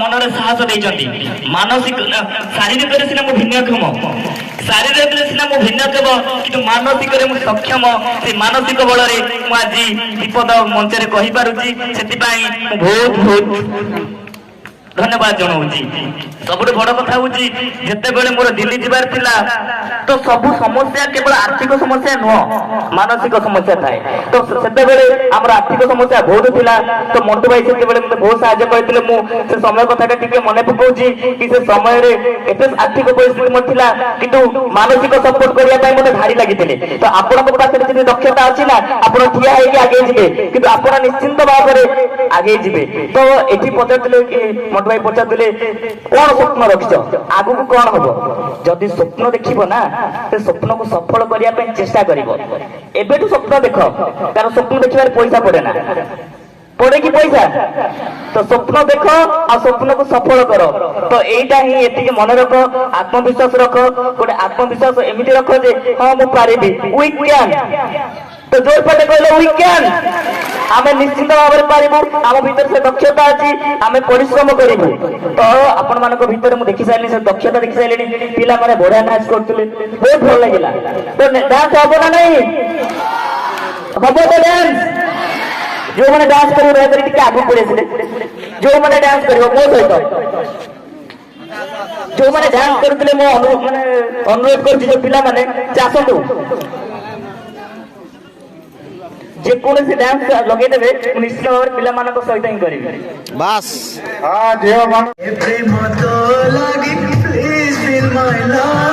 ମନରେ ସାହସ ଦେଇଛନ୍ତି। ମାନସିକ ଶାରୀରିକରେ ସିନା ମୁଁ ଭିନ୍ନକ୍ଷମ, ଶାରୀରିକରେ ସିନା ମୁଁ ଭିନ୍ନକ୍ଷମ, କିନ୍ତୁ ମାନସିକରେ ମୁଁ ସକ୍ଷମ। ସେ ମାନସିକ ବଳରେ ମୁଁ ଆଜି ବିପଦ ମଞ୍ଚରେ କହିପାରୁଛି। ସେଥିପାଇଁ ମୁଁ ବହୁତ ଧନ୍ୟବାଦ ଜଣାଉଛି। ସବୁଠୁ ବଡ କଥା ହଉଛି ଯେତେବେଳେ ମୋର ଦିଲ୍ଲୀ ଯିବାର ଥିଲା ତ ସବୁ ସମସ୍ୟା କେବଳ ଆର୍ଥିକ ସମସ୍ୟା ନୁହଁ, ମାନସିକ ସମସ୍ୟା ଥାଏ। ତ ସେତେବେଳେ ଆମର ଆର୍ଥିକ ସମସ୍ୟା ବହୁତ ଥିଲା। ତ ମଣ୍ଟୁ ଭାଇ ସେତେବେଳେ ମତେ ବହୁତ ସାହାଯ୍ୟ କରିଥିଲେ। ମୁଁ ସେ ସମୟ କଥାଟା ଟିକେ ମନେ ପକାଉଛି କି ସେ ସମୟରେ ଏତେ ଆର୍ଥିକ ପରିସ୍ଥିତି ମୋର ଥିଲା, କିନ୍ତୁ ମାନସିକ ସପୋର୍ଟ କରିବା ପାଇଁ ମତେ ଭାରି ଲାଗିଥିଲେ। ତ ଆପଣଙ୍କ ପାଖରେ ଯଦି ଦକ୍ଷତା ଅଛି ନା, ଆପଣ ଠିଆ ହେଇକି ଆଗେଇ ଯିବେ, କିନ୍ତୁ ଆପଣ ନିଶ୍ଚିନ୍ତ ଭାବରେ ଆଗେଇ ଯିବେ। ତ ଏଠି ପଚାରୁଥିଲେ କି ମଣ୍ଟୁ ଭାଇ ପଚାରୁଥିଲେ କଣ ସ୍ୱପ୍ନ ରଖିଛ, ଆଗକୁ କଣ ହବ? ଯଦି ସ୍ୱପ୍ନ ଦେଖିବ ନା, ସେ ସ୍ୱପ୍ନକୁ ସଫଳ କରିବା ପାଇଁ ଚେଷ୍ଟା କରିବ। ଏବେଠୁ ସ୍ୱପ୍ନ ଦେଖ, କାରଣ ସ୍ୱପ୍ନ ଦେଖିବାରେ ପଇସା ପଡେ ନା, ପଡେ କି ପଇସା? ତ ସ୍ୱପ୍ନ ଦେଖ ଆଉ ସ୍ୱପ୍ନକୁ ସଫଳ କର। ତ ଏଇଟା ହିଁ ଏତିକି ମନେ ରଖ, ଆତ୍ମବିଶ୍ୱାସ ରଖ। ଗୋଟେ ଆତ୍ମବିଶ୍ୱାସ ଏମିତି ରଖ ଯେ ହଁ ମୁଁ ପାରିବି, ୱି କ୍ୟାନ୍। ତ ଜୋର ପଟେ କହିଲେ ୱି କ୍ୟାନ୍। ଆମେ ନିଶ୍ଚିତ ଭାବରେ ପାରିବୁ, ଆମ ଭିତରେ ସେ ଦକ୍ଷତା ଅଛି, ଆମେ ପରିଶ୍ରମ କରିବୁ। ତ ଆପଣ ମାନଙ୍କ ଭିତରେ ମୁଁ ଦେଖି ସାରିଲିଣି, ସେ ଦକ୍ଷତା ଦେଖି ସାରିଲିଣି। ପିଲାମାନେ ବଢିଆ ନାଚ କରୁଥିଲେ, ବହୁତ ଭଲ ଲାଗିଲା। ତ ଡାନ୍ସ ହବ ନା ନାଇଁ? ହବ ତ ଡାନ୍ସ? ଯୋଉମାନେ ଡାନ୍ସ କରିବ ଦୟାକରି ଟିକେ ଆଗକୁ ପଳେଇ ଆସିଲେ। ଯୋଉମାନେ ଡାନ୍ସ କରିବ ମୋ ସହିତ, ଯୋଉମାନେ ଡାନ୍ସ କରୁଥିଲେ ମୁଁ ଅନୁରୋଧ କରୁଛି ଯେ ପିଲାମାନେ ଆସନ୍ତୁ, ଯେକୌଣସି ଡ୍ୟାନ୍ସ ଲଗେଇଦେବେ ମୁଁ ନିଶ୍ଚିତ ଭାବରେ ପିଲାମାନଙ୍କ ସହିତ ହିଁ କରିବି। ବାସ୍ ପ୍ଲିଜ୍ ଫିଲ୍ ମାଇ ଲଭ୍।